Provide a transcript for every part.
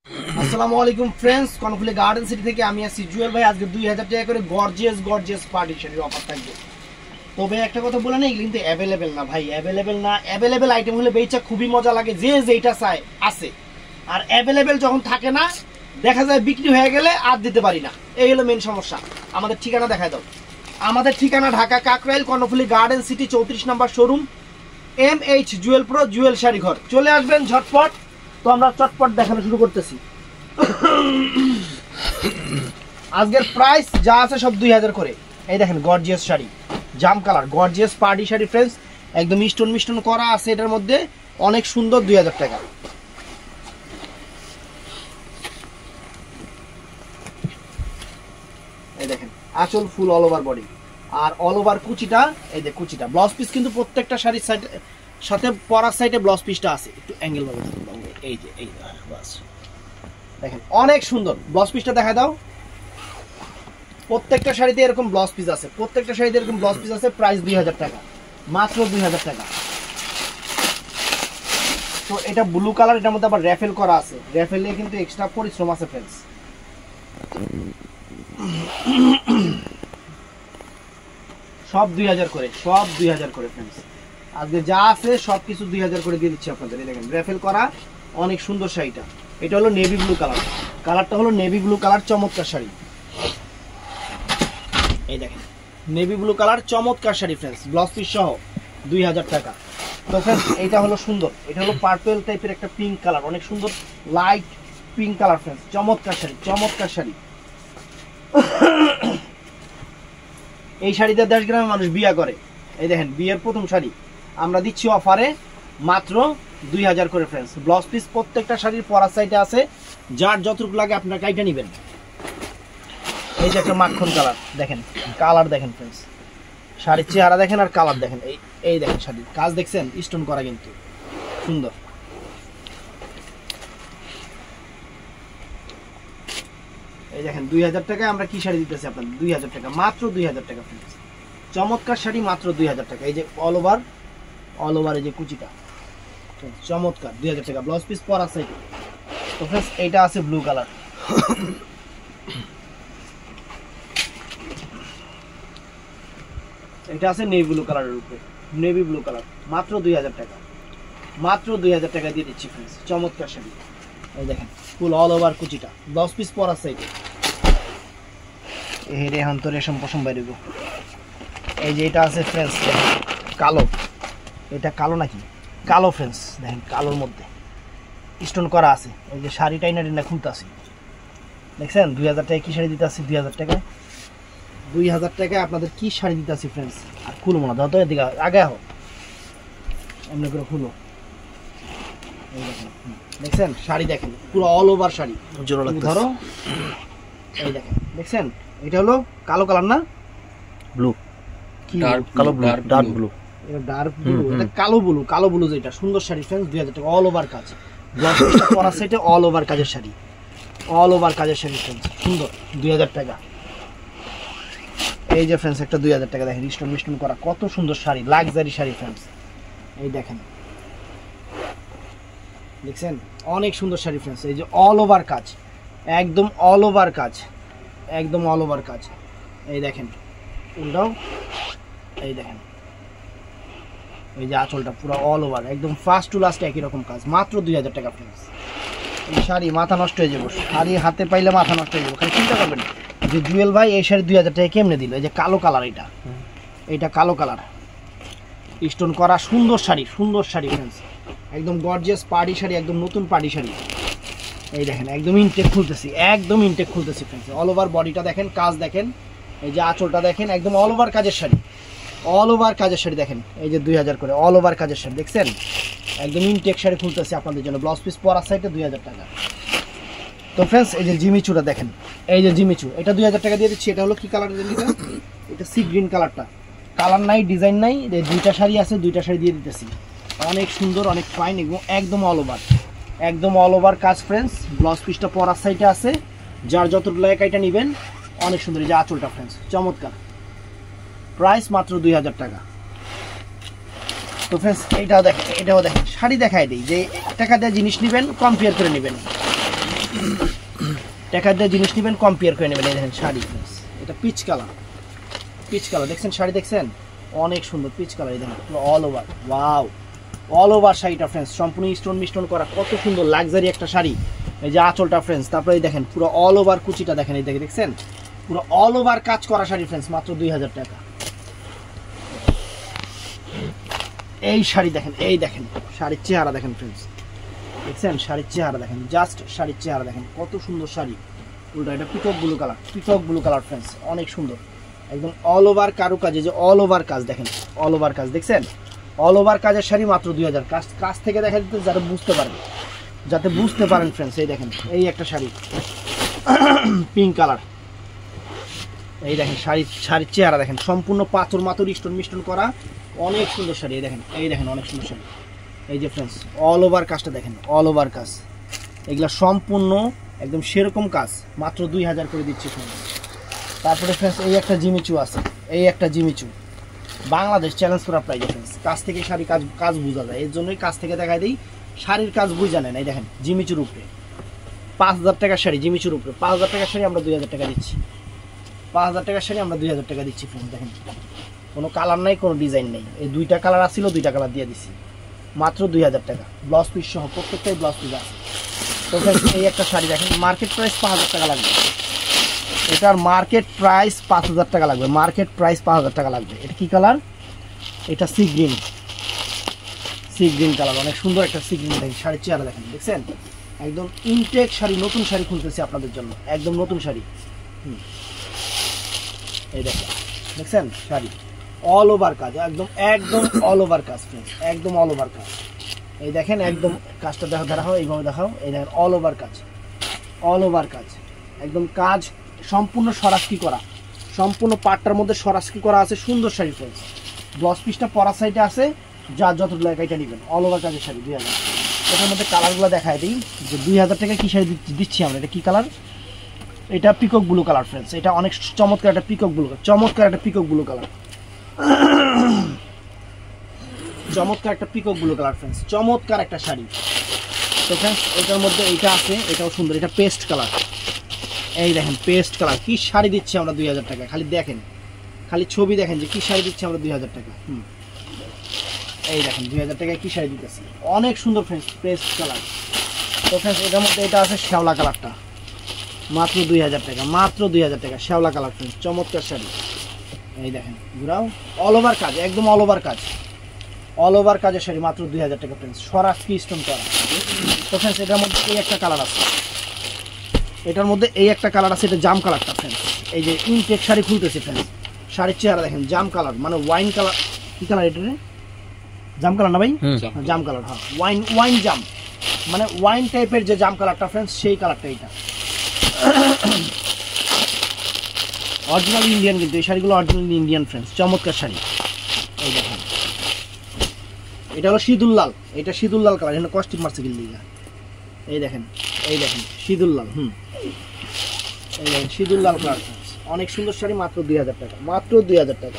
আসসালামু আলাইকুম friends, Karnaphuli garden city থেকে আমি আছি জুয়েল ভাই। আজকে 2000 টাকা করে গর্জিয়াস পার্টি শাড়ির অফার থাকবে। তবে একটা কথা বলে না, এগুলো কিন্তু অ্যাভেলেবেল না ভাই, অ্যাভেলেবেল না। অ্যাভেলেবেল আইটেম হলে বেচা খুবই মজা লাগে, যে যেটা চায় আছে। আর অ্যাভেলেবেল যখন থাকে না, দেখা যায় বিক্রি হয়ে গেলে আর দিতে পারি না, এই হলো মেন সমস্যা। আমাদের ঠিকানা দেখায় দাও। আমাদের ঠিকানা Dhaka Kakrail, Karnaphuli garden city 34 number showroom, MH Jewel pro Jewel sari ঘর। চলে আসবেন ঝটপট। তো আমরা চটপট দেখানো শুরু করতেছি। আজকের প্রাইস যা আছে সব 2000 করে। এই দেখেন গর্জিয়াস শাড়ি, জাম colour, gorgeous party sari friends, একদম মিষ্টন করা আছে এটার মধ্যে, অনেক সুন্দর। 2000 টাকা। এই দেখেন আঁচল ফুল অল ওভার বডি, আর অল ওভার কুচিটা। এই যে কুচিটা, ব্লাউজ পিস কিন্তু প্রত্যেকটা শাড়ির সাথে পরার সাইডে ব্লাউজ পিসটা আছে। একটু অ্যাঙ্গেল ভাবে এই যে এই বাস দেখেন, অনেক সুন্দর। ব্লাউজ পিসটা দেখা দাও। প্রত্যেকটা শাড়িতে এরকম ব্লাউজ পিস আছে, প্রত্যেকটা শাড়িতে এরকম ব্লাউজ পিস আছে। প্রাইস 2000 টাকা, মাত্র 2000 টাকা। তো এটা ব্লু কালার, এটার মধ্যে আবার র্যাফেল করা আছে। র্যাফেলে কিন্তু এক্সট্রা পরিশ্রম আছে ফ্রেন্ডস। সব 2000 করে, সব 2000 করে ফ্রেন্ডস। আজকে যা আছে সব কিছু 2000 করে দিয়ে দিচ্ছি আপনাদের। এই দেখেন র্যাফেল করা অনেক সুন্দর শাড়িটা। এটা হলো নেভি ব্লু কালার, কালারটা হলো নেভি ব্লু কালার, চমৎকার শাড়ি। এই দেখেন নেভি ব্লু কালার, চমৎকার শাড়ি ফ্রেন্ডস, ব্লাউজ পিস সহ 2000 টাকা। তো ফ্রেন্ডস এটা হলো সুন্দর, এটা হলো পার্পল টাইপের একটা পিঙ্ক কালার, অনেক সুন্দর লাইট পিঙ্ক কালার ফ্রেন্ডস, চমৎকার শাড়ি, চমৎকার শাড়ি। এই শাড়িতে 10 গ্রামের মানুষ বিয়ে করে। এই দেখেন বিয়ের প্রথম শাড়ি আমরা দিচ্ছি অফারে মাত্র 2000 করে ফ্রেন্ডস। ব্লাউজ পিস প্রত্যেকটা শাড়ির পরার সাইডে আছে, যার যতটুকু লাগে আপনার কাইটা নেবেন। এই যে একটা মাখন কালার, দেখেন কালার দেখেন ফ্রেন্ডস, শাড়ির চেহারা দেখেন আর কালার দেখেন। এই দেখেন শাড়ির কাজ দেখছেন, স্টোন করা কিন্তু সুন্দর। এই দেখেন 2000 টাকায় আমরা কি শাড়ি দিতেছি আপনাদের? 2000 টাকা, মাত্র 2000 টাকা ফ্রেন্ডস। চমৎকার শাড়ি, মাত্র 2000 টাকা। এই যে অল ওভার এই যে কুচিটা, চমৎকার, 2000 টাকা। ব্লাউজ পিস পরা সাইড। তো ফ্রেন্ডস এইটা আছে ব্লু কালার, এটা আছে নেভি ব্লু কালারের উপরে, নেভি ব্লু কালার, মাত্র 2000 টাকা, মাত্র 2000 টাকা দিয়ে দিচ্ছি ফ্রেন্ডস। চমৎকার শাড়ি। এই দেখেন ফুল অল ওভার কুচিটা, ব্লাউজ পিস পরা সাইড। এই রেহান তো রেশম পশম বাইরে। এই যে এটা আছে ফ্রেন্ডস কালো, এটা কালো নাকি কালো ফ্রেন্ডস, দেখেন কালোর মধ্যে স্টোন করা আছে। এই যে শাড়ি টাইনা খুলতে আসি, দেখছেন 2000 টাকায় কি শাড়ি দিতে আসি? 2000 টাকায়, 2000 টাকায় আপনাদের কি শাড়ি দিতে আসি ফ্রেন্ডস। আর খুলবো না, ধরো এদিকে আগে হোক, এমনি করে খুলো। এই দেখেন, দেখছেন শাড়ি দেখেন পুরো অল ওভার শাড়ি, ধরো। এই দেখেন, দেখছেন এটা হলো কালো কালার না ব্লু, কি কালো ব্লু, ডার্ক ব্লু, এটা ডার্ক ব্লু, এটা কালো ব্লু, কালো ব্লু যেটা সুন্দর শাড়ি ফ্রেন্ডস। 2000 টাকা, অল ওভার কাজ। ব্লাউজ পিসটা পরা সাইডে অল ওভার কাজের শাড়ি, অল ওভার কাজের শাড়ি ফ্রেন্ডস, সুন্দর। 2000 টাকা। এই যে ফ্রেন্ডস একটা 2000 টাকা, দেখেন মিষ্টন করা কত সুন্দর শাড়ি, লাক্সারি শাড়ি ফ্রেন্ডস। এই দেখেন, দেখছেন অনেক সুন্দর শাড়ি ফ্রেন্ডস। এই যে অল ওভার কাজ, একদম অল ওভার কাজ, একদম অল ওভার কাজ। এই দেখেন উল্টাও, এই দেখেন এই যে আঁচলটা পুরো অল ওভার, একদম ফার্স্ট টু লাস্ট একই রকম কাজ, মাত্র 2000 টাকা ফ্রেন্ডস। এই শাড়ি মাথা নষ্ট হয়ে যাবো, শাড়ি হাতে পাইলে মাথা নষ্ট হয়ে যাবো। খালি চিন্তা করবেন যে জুয়েল ভাই এই শাড়ি 2000 টাকা কেমনে দিল। এই যে কালো কালার, এইটা কালো কালার, স্টোন করা সুন্দর শাড়ি, সুন্দর শাড়ি ফ্রেন্ডস, একদম গর্জিয়াস পার্টি শাড়ি, একদম নতুন পার্টি শাড়ি। এই দেখেন একদম ইনটেক খুলতেছি, একদম ইনটেক খুলতেছি ফ্রেন্ডস। অল ওভার বডিটা দেখেন, কাজ দেখেন, এই যে আঁচলটা দেখেন, একদম অল ওভার কাজের শাড়ি, অল ওভার কাজের শাড়ি দেখেন। এই যে 2000 করে অল ওভার কাজের শাড়ি, দেখছেন একদম ইনটেক শাড়ি খুলতেছি আপনাদের জন্য। ব্লাউজ পিস পরা সাইডে 2000 টাকা। তো ফ্রেন্ডস এই যে জিমিচুটা দেখেন, এই যে জিমিচু, এটা 2000 টাকা দিয়ে দিচ্ছি। এটা হলো কি কালার? এটা সি গ্রিন কালারটা, কালার নাই, ডিজাইন নাই, দুইটা শাড়ি আছে, দুইটা শাড়ি দিয়ে দিতেছি। অনেক সুন্দর, অনেক ফাইন, একদম অল ওভার, একদম অল ওভার কাজ ফ্রেন্ডস। ব্লাউজ পিসটা পরার সাইডে আছে, যার যতটুকু লাগে এটা নেবেন। অনেক সুন্দর। এই যে আঁচলটা ফ্রেন্ডস, চমৎকার। প্রাইস মাত্র 2000 টাকা। তো ফ্রেন্ডস এটাও দেখেন, শাড়ি দেখায় দিই যে টাকা দিয়ে জিনিস নেবেন, কম্পেয়ার করে নেবেন। টাকা দিয়ে জিনিস নেবেন, কম্পেয়ার করে নেবেন। এই দেখেন শাড়ি, এটা পিচ কালার, দেখছেন শাড়ি দেখছেন, অনেক সুন্দর পিচ কালার। এই দেখেন পুরো all over, wow, all over শাড়িটা ফ্রেন্ডস সম্পূর্ণ স্টোন মিস্টোন করা, কত সুন্দর লাক্সারি একটা শাড়ি। এই যে আঁচলটা ফ্রেন্ডস, তারপরে এই দেখেন পুরো অল ওভার কুচিটা দেখেন, এই দেখছেন পুরো অল ওভার কাজ করা শাড়ি ফ্রেন্ডস, মাত্র 2000 টাকা। এই শাড়ি দেখেন, এই দেখেন শাড়ির চেহারা দেখেন ফ্রেন্ডস, দেখছেন শাড়ির চেহারা দেখেন, জাস্ট শাড়ির চেহারা দেখেন কত সুন্দর শাড়ি। উল্টা এটা পিকক ব্লু কালার ফ্রেন্ডস, অনেক সুন্দর একদম অল ওভার কারুকাজ। এই যে অল ওভার কাজ দেখেন, অল ওভার কাজ দেখছেন, অল ওভার কাজের শাড়ি মাত্র 2000। কাজ থেকে দেখা দিতে যাতে বুঝতে পারেন ফ্রেন্ডস। এই দেখেন এই একটা শাড়ি পিঙ্ক কালার, এই দেখেন শাড়ির চেহারা দেখেন, সম্পূর্ণ পাথর মাথর স্টোন মিস্টোন করা, অনেক সুন্দর শাড়ি। এই দেখেন অনেক সুন্দর শাড়ি। এই যে ফ্রেন্ডস অল ওভার কাজটা দেখেন, অল ওভার কাজ, এগুলা সম্পূর্ণ একদম সেরকম কাজ, মাত্র 2000 করে দিচ্ছি ফ্রেন্ডস। তারপরে ফ্রেন্ডস এই একটা জিমিচু আছে, এই একটা জিমিচু বাংলাদেশ চ্যালেঞ্জ করা প্রাইস ফ্রেন্ডস। কাছ থেকে শাড়ি কাজ বোঝা যায়, এর জন্যই কাছ থেকে দেখাই দিই, শাড়ির কাজ বুঝা নেন। এই দেখেন জিমিচুর উপরে 5000 টাকার শাড়ি, জিমিচুর উপরে 5000 টাকার শাড়ি আমরা 2000 টাকা দিচ্ছি, 5000 টাকার শাড়ি আমরা 2000 টাকা দিচ্ছি ফ্রেন্ডস। দেখেন কোনো কালার নাই, কোনো ডিজাইন নেই, এই দুইটা কালার আসছিল, দুইটা কালার দিয়ে দিচ্ছি মাত্র 2000 টাকা, ব্লাউজ পিস সহ, প্রত্যেকটাই ব্লাউজ পিস আছে। তো ফ্রেন্ডস এই একটা শাড়ি দেখেন, মার্কেট প্রাইস 5000 টাকা লাগবে, এটার মার্কেট প্রাইস 5000 টাকা লাগবে, মার্কেট প্রাইস 5000 টাকা লাগবে। এটা কি কালার? এটা সি গ্রিন কালার, অনেক সুন্দর একটা সি গ্রিন। দেখেন শাড়ির চেহারা দেখেন, দেখছেন একদম ইনটেক শাড়ি, নতুন শাড়ি খুলতেছি আপনাদের জন্য, একদম নতুন শাড়ি। এই দেখছেন শাড়ি অল ওভার কাজ, একদম অল ওভার কাজ ফ্রেন্ডস, একদম অল ওভার কাজ। এই দেখেন একদম কাজটা দেখাও, এইভাবে দেখাও, এই দেখেন অল ওভার কাজ, অল ওভার কাজ, একদম কাজ সম্পূর্ণ সরাসরি করা, সম্পূর্ণ পাটটার মধ্যে সরাসরি করা আছে, সুন্দর শাড়ি ফ্রেন্ডস। ব্লাউজ পিসটা পরার সাইডে আছে, যার যত এটা নেবেন, অল ওভার কাজের শাড়ি 2000। এটার মধ্যে কালারগুলো দেখায় দিই যে 2000 টাকা কী শাড়ি দিচ্ছি আমরা। এটা কী কালার? এটা পিকক ব্লু কালার ফ্রেন্ডস, এটা অনেক চমৎকার একটা পিকক ব্লু কালার, চমৎকার একটা পিকক ব্লু কালার, চমৎকার একটা পিকক ব্লু কালার ফ্রেন্ডস, চমৎকার একটা শাড়ি। তো ফ্রেন্ডস এটার মধ্যে এইটা আছে, এটাও সুন্দর, এটা পেস্ট কালার। এই দেখেন পেস্ট কালার, কি শাড়ি দিচ্ছি আমরা 2000 টাকা, খালি দেখেন, খালি ছবি দেখেন যে কি শাড়ি দিচ্ছি আমরা 2000 টাকা। এই দেখেন 2000 টাকায় কি শাড়ি দিতেছি, অনেক সুন্দর ফ্রেন্ডস, পেস্ট কালার। তো ফ্রেন্ডস এটার মধ্যে এটা আছে শ্যাওলা কালারটা, মাত্র 2000 টাকা, মাত্র 2000 টাকা, শ্যাওলা কালার ফ্রেন্ডস, চমৎকার শাড়ি। এই দেখেন ঘুরাও, অল ওভার কাজ, একদম অল ওভার কাজ, অল ওভার কাজের শাড়ি মাত্র 2000 টাকা ফ্রেন্ডস, সরাসরি স্টোন করা। তো ফ্রেন্ডস এটার মধ্যে এই একটা কালার আছে, এটার মধ্যে এই একটা কালার আছে, এটা জাম কালারটা ফ্রেন্ডস। এই যে ইনটেক শাড়ি খুলতেছে ফ্রেন্ডস, শাড়ির চেহারা দেখেন, জাম কালার মানে ওয়াইন কালার। কি কালার এটা? জাম কালার না ভাই? জাম কালার, হ্যাঁ ওয়াইন জাম, মানে ওয়াইন টাইপের যে জাম কালারটা ফ্রেন্ডস, সেই কালারটা এটা। অরিজিনাল ইন্ডিয়ান, কিন্তু এই শাড়িগুলো অরিজিনাল ইন্ডিয়ান ফ্রেন্ডস, চমৎকার শাড়ি। এই দেখেন এটা হলো সিঁদুর লাল, এটা সিঁদুর লাল কালার, এখানে কস্টিক মারছে গিল্লিগা। এই দেখেন সিঁদুর লাল, এই দেখেন সিঁদুর লাল কালার ফ্রেন্ডস, অনেক সুন্দর শাড়ি, মাত্র 2000 টাকা, মাত্র 2000 টাকা।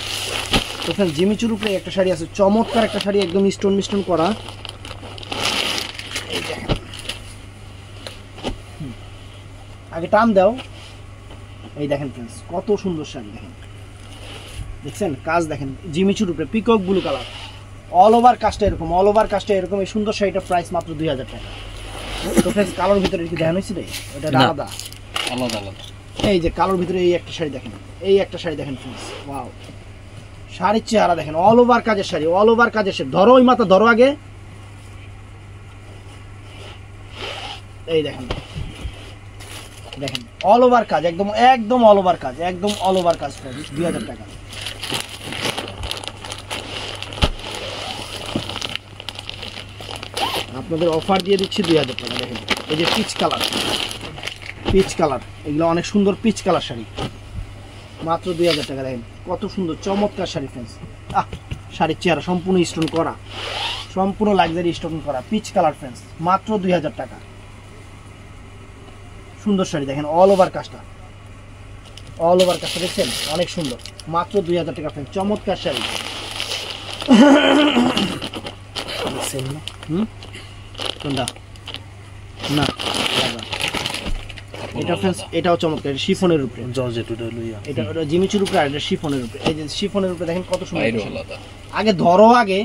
তো ফ্রেন্ডস জিমিচুর উপরে একটা শাড়ি আছে, চমৎকার একটা শাড়ি, একদম স্টোন মিস্টোন করা। এই দেখেন, আগে টান দাও। এই দেখেন ফ্রেন্ডস কত সুন্দর শাড়ি, দেখেন দেখছেন কাজ দেখেন, জিমিচুর উপরে peacock blue colour, all over কাজটা এরকম, অল ওভার কাজটা এরকম। এই সুন্দর শাড়িটার প্রাইস মাত্র 2000 টাকা। তো ফ্রেন্ডস কালোর ভিতরে কি দেখানো হয়েছে রে? এটা আলাদা আলাদা। এই যে কালোর ভিতরে এই একটা শাড়ি দেখেন, এই একটা শাড়ি দেখেন ফ্রেন্ডস, ওয়াও, শাড়ির চেহারা দেখেন, অল ওভার কাজের শাড়ি, অল ওভার কাজের শাড়ি। ধরো ওই মাথা ধরো আগে, এই দেখেন অল ওভার কাজ, একদম অল ওভার কাজ, একদম অল ওভার কাজ ফ্রেন্ডস, 2000 টাকা। আপনাদের অফার দিয়ে দিচ্ছি 2000 টাকা। দেখেন এই যে পিচ কালার, এগুলো অনেক সুন্দর পিচ কালার শাড়ি, মাত্র 2000 টাকা। দেখেন কত সুন্দর চমৎকার শাড়ি ফ্রেন্ডস, শাড়ির চেহারা সম্পূর্ণ স্টোন করা, সম্পূর্ণ লাক্সারি স্টোন করা, পিচ কালার ফ্রেন্ডস, মাত্র 2000 টাকা। সুন্দর শাড়ি দেখেন, অল ওভার কাজটা দেখছেন, অনেক সুন্দর, মাত্র 2000 টাকা ফ্রেন্ডস, চমৎকার শাড়ি। কোনটা না এটা ফ্রেন্ডস এটাও চমৎকার, শিফনের উপরে জর্জেট, এটা ওটা জিমিচুর উপরে আর এটা শিফনের উপরে। এই যে শিফনের উপরে দেখেন কত সুন্দর। আগে ধরো, আগে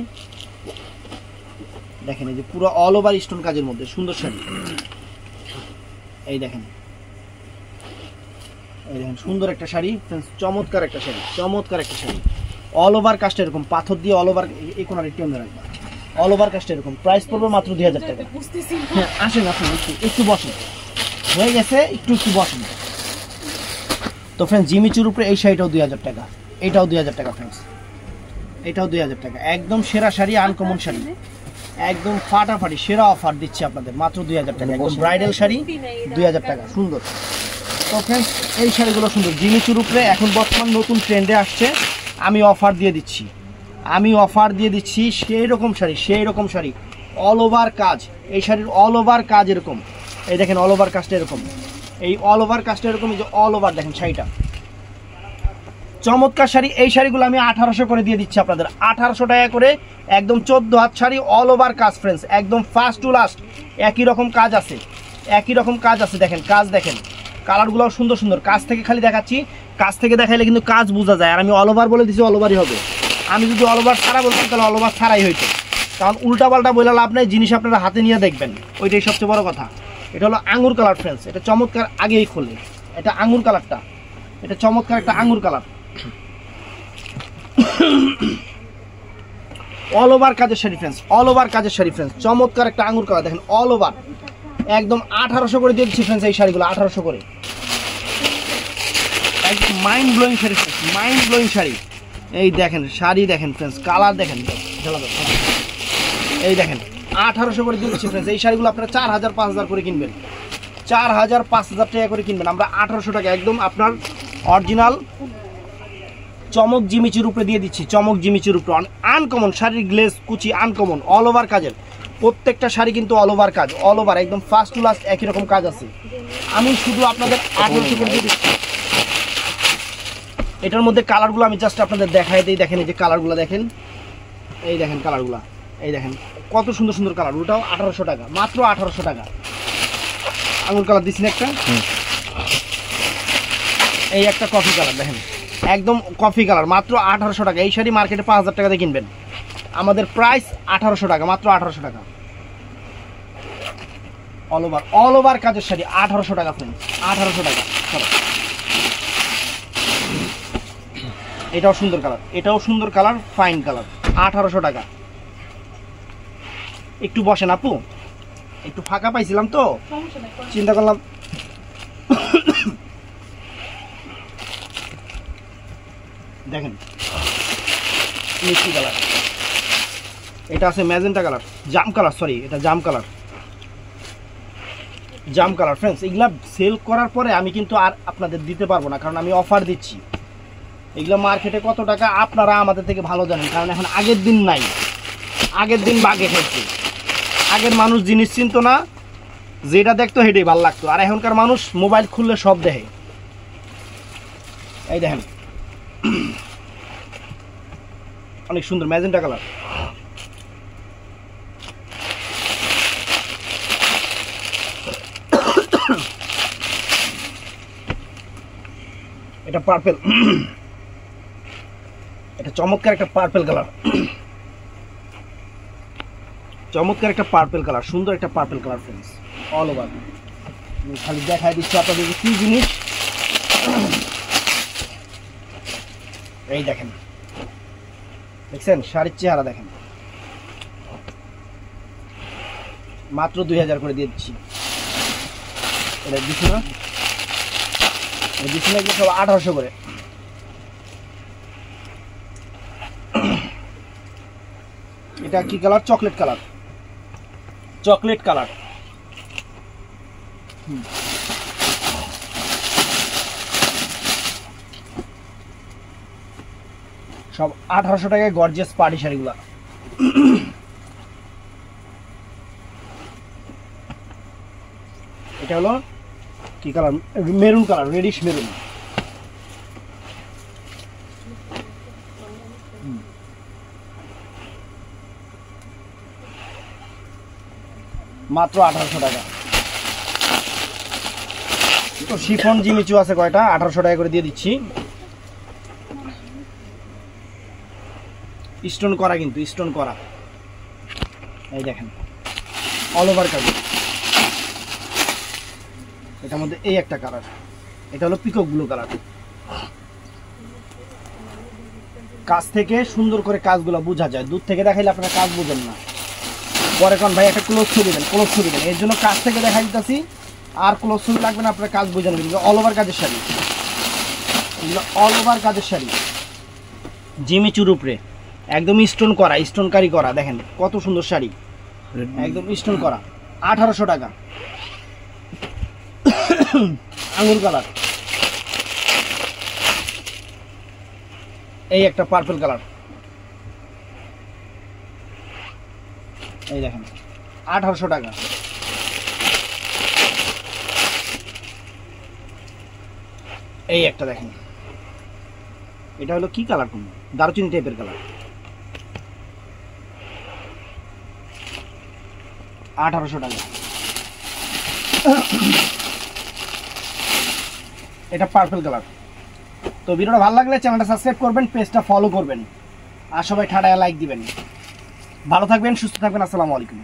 দেখেন এই যে পুরো অল ওভার স্টোন কাজের মধ্যে সুন্দর শাড়ি। এই দেখেন, এই দেখেন সুন্দর একটা শাড়ি ফ্রেন্ডস, চমৎকার একটা শাড়ি, চমৎকার একটা শাড়ি। অল ওভার কাজটা এরকম পাথর দিয়ে অল ওভার, এই কোনার একটু অন্য রাখবা, অল ওভার কাজটা এরকম। প্রাইস পড়বে মাত্র 2000 টাকা। হ্যাঁ আসেন আপনি একটু বসেন, হয়ে গেছে একটু বসেন। তো ফ্রেন্ডস জিমিচুর উপরে এই শাড়িটাও 2000 টাকা, এটাও 2000 টাকা ফ্রেন্ডস, এটাও 2000 টাকা। একদম সেরা শাড়ি, আনকমন শাড়ি, একদম ফাটাফাটি সেরা অফার দিচ্ছি আপনাদের মাত্র 2000 টাকা। একদম ব্রাইডাল শাড়ি 2000 টাকা, সুন্দর। তো ফ্রেন্ডস এই শাড়িগুলো সুন্দর জিমিচুর উপরে এখন বর্তমান নতুন ট্রেন্ডে আসছে। আমি অফার দিয়ে দিচ্ছি, আমি অফার দিয়ে দিচ্ছি সেই রকম শাড়ি, সেই রকম শাড়ি অল ওভার কাজ। এই শাড়ির অল ওভার কাজ এরকম, এই দেখেন অল ওভার কাজটা এরকম, এই অল ওভার কাজটা এরকম, এই যে অল ওভার দেখেন শাড়িটা চমৎকার শাড়ি। এই শাড়িগুলো আমি 1800 করে দিয়ে দিচ্ছি আপনাদের, 1800 টাকা করে। একদম 14 হাত শাড়ি, অল ওভার কাজ ফ্রেন্ডস, একদম ফার্স্ট টু লাস্ট একই রকম কাজ আছে, একই রকম কাজ আছে। দেখেন কাজ, দেখেন কালারগুলো সুন্দর সুন্দর। কাজ থেকে খালি দেখাচ্ছি, কাজ থেকে দেখাইলে কিন্তু কাজ বোঝা যায়। আর আমি অল ওভার বলে দিচ্ছি, অল ওভারই হবে। আমি যদি অল ওভার ছাড়া বলতাম তাহলে অল ওভার ছাড়াই হইতো, কারণ উল্টাপাল্টা বলে লাভ নাই। জিনিস আপনারা হাতে নিয়ে দেখবেন, ওইটাই সবচেয়ে বড় কথা। এটা হলো আঙুর কালার ফ্রেন্ডস, এটা চমৎকার। আগেই খোলে, এটা আঙুর কালারটা, এটা চমৎকার একটা আঙুর কালার। অল ওভার কাজের শাড়ি ফ্রেন্ডস, অল ওভার কাজের শাড়ি ফ্রেন্ডস, চমৎকার একটা আঙুর কালার দেখেন অল ওভার। একদম 1800 করে দিয়ে দিচ্ছি ফ্রেন্ডস এই শাড়িগুলো, 1800 করে। একদম mind blowing sari friends, mind blowing sari. এই দেখেন শাড়ি, দেখেন ফ্রেন্ডস কালার, দেখেন এই দেখেন 1800 করে দিয়ে দিচ্ছি ফ্রেন্ডস। এই শাড়িগুলো আপনারা 4000 5000 করে কিনবেন, 4000 5000 টাকা করে কিনবেন, আমরা 1800 টাকা একদম আপনার অরিজিনাল চমক জিমিচুর উপরে দিয়ে দিচ্ছি। চমক জিমিচুর উপরে আনকমন শাড়ির গ্লেজ কুচি, আনকমন অল ওভার কাজের। প্রত্যেকটা শাড়ি কিন্তু অল ওভার কাজ, অল ওভার একদম ফার্স্ট টু লাস্ট একই রকম কাজ আছে। আমি শুধু আপনাদের 1800 করে দিয়ে দিচ্ছি। এটার মধ্যে কালারগুলো আমি জাস্ট আপনাদের দেখাই দিই। দেখেন এই যে কালারগুলো দেখেন, এই দেখেন কালারগুলো, এই দেখেন কত সুন্দর সুন্দর কালার। ওটাও 1800 টাকা, মাত্র 1800 টাকা। আঙুর কালার দিচ্ছি একটা, এই একটা কফি কালার দেখেন, একদম কফি কালার, মাত্র 1800 টাকা। এই শাড়ি মার্কেটে 5000 টাকা দিয়ে কিনবেন, আমাদের প্রাইস 1800 টাকা, মাত্র 1800 টাকা। অল ওভার কাজের শাড়ি 1800 টাকা ফ্রেন্ডস, 1800 টাকা। এটাও সুন্দর কালার, এটাও সুন্দর কালার, ফাইন কালার, 1800 টাকা। একটু বসেন আপু, একটু ফাঁকা পাইছিলাম তো চিন্তা করলাম। দেখেন মিষ্টি কালার, এটা আছে ম্যাজেন্টা কালার, জাম কালার, সরি এটা জাম কালার, জাম কালার ফ্রেন্ডস। এগুলা সেল করার পরে আমি কিন্তু আর আপনাদের দিতে পারবো না, কারণ আমি অফার দিচ্ছি। এগুলো মার্কেটে কত টাকা আপনারা আমাদের থেকে ভালো জানেন, কারণ এখন আগের দিন নাই, আগের দিন বাগে খেয়েছে। আগের মানুষ জিনিস চিনতো না, যেটা দেখতো সেটাই ভালো লাগতো। আর এখনকার মানুষ মোবাইল খুললে সব দেখে। এই দেখেন অনেক সুন্দর ম্যাজেন্টা কালার, এটা পার্পল, এটা চমৎকার একটা পার্পল কালার, চমৎকার একটা পার্পল কালার, সুন্দর একটা purple colour friends all over. খালি দেখাই দিচ্ছি আপনাদের কি জিনিস। এই দেখেন, দেখছেন শাড়ির চেহারা দেখেন, মাত্র 2000 করে দিয়ে দিচ্ছি। এটা দিচ্ছি না, দিচ্ছি না, এগুলো সব 1800 করে। এটা কি colour? Chocolate colour, chocolate colour. সব 1800 টাকায় গর্জিয়াস পার্টি শাড়িগুলা। এটা হলো কি colour? Maroon colour, radish maroon. মাত্র 1800 টাকা। তো শিফন জিমিচু আছে কয়টা, 1800 টাকা করে দিয়ে দিচ্ছি। স্টোন করা, কিন্তু স্টোন করা, এই দেখেন অল ওভার কাজ। এটার মধ্যে এই একটা কালার, এটা হলো পিকক ব্লু কালার। কাছ থেকে সুন্দর করে কাজগুলো বোঝা যায়, দূর থেকে দেখাইলে আপনারা কাজ বোঝেন না। পরে কোন ভাই একটা ক্লোজ ছবি দেন, ক্লোজ ছবি দেন, এর জন্য কাছ থেকে দেখাই দিতেছি। আর ক্লোজ ছবি লাগবে না, আপনারা কাজ বোঝেন। কিন্তু অল ওভার কাজের শাড়ি, এগুলো অল ওভার কাজের শাড়ি, জিমিচুর উপরে একদম স্টোন করা, স্টোন কারি করা। দেখেন কত সুন্দর শাড়ি, একদম স্টোন করা। 1800 টাকা। আঙুর কালার, এই একটা পার্পল কালার, এই দেখেন 1800 টাকা। এই একটা দেখেন, এটা হলো কি কালার, কোন দারুচিনি টাইপের কালার, 1800 টাকা। এটা পার্পল কালার। তো ভিডিওটা ভালো লাগলে চ্যানেলটা সাবস্ক্রাইব করবেন, পেজটা ফলো করবেন, আর সবাই ঠাড়ায় লাইক দিবেন। ভালো থাকবেন, সুস্থ থাকবেন। আসসালামু আলাইকুম।